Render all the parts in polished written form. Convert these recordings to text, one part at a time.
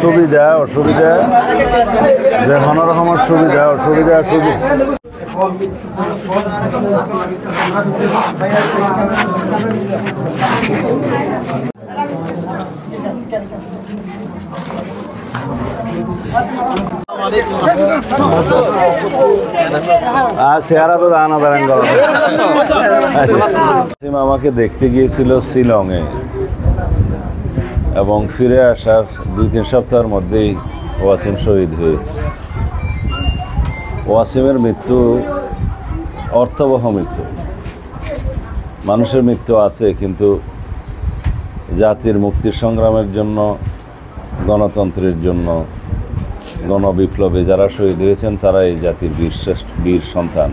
সুবিধা অসুবিধা যে কোনো রকমের সুবিধা অসুবিধা চেহারা তো জানা দাঁড়ান আমাকে দেখতে গিয়েছিল শিলংয়ে এবং ফিরে আসার 2-3 সপ্তাহের মধ্যেই ওয়াসিম শহীদ হয়েছে। ওয়াসিমের মৃত্যু অর্থবহ মৃত্যু। মানুষের মৃত্যু আছে, কিন্তু জাতির মুক্তির সংগ্রামের জন্য, গণতন্ত্রের জন্য, গণবিপ্লবে যারা শহীদ হয়েছেন তারা এই জাতির বীর সন্তান।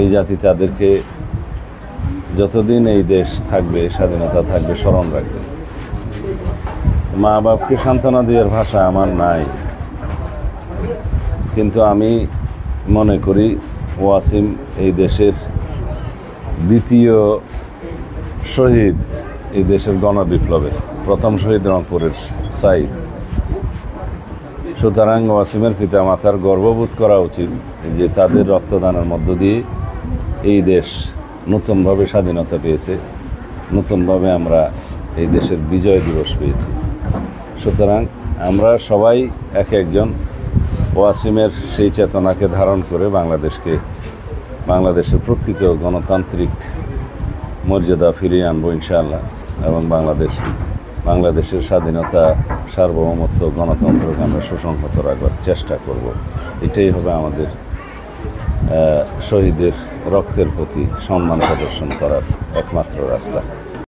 এই জাতি তাদেরকে যতদিন এই দেশ থাকবে, স্বাধীনতা থাকবে, স্মরণ রাখবে। মা বাপকে সান্ত্বনা দেওয়ার ভাষা আমার নাই, কিন্তু আমি মনে করি ওয়াসিম এই দেশের দ্বিতীয় শহীদ, এই দেশের গণবিপ্লবে। প্রথম শহীদ রংপুরের সাইদ। সুতরাং ওয়াসিমের পিতামাতার গর্ববোধ করা উচিত যে তাদের রক্তদানের মধ্য দিয়ে এই দেশ নতুনভাবে স্বাধীনতা পেয়েছে, নতুনভাবে আমরা এই দেশের বিজয় দিবস পেয়েছি। সুতরাং আমরা সবাই এক একজন ওয়াসিমের সেই চেতনাকে ধারণ করে বাংলাদেশের প্রকৃত গণতান্ত্রিক মর্যাদা ফিরিয়ে আনবো ইনশাআল্লাহ, এবং বাংলাদেশের স্বাধীনতা, সার্বভৌমত্ব, গণতন্ত্রকে আমরা সুসংহত রাখবার চেষ্টা করব। এটাই হবে আমাদের শহীদের রক্তের প্রতি সম্মান প্রদর্শন করার একমাত্র রাস্তা।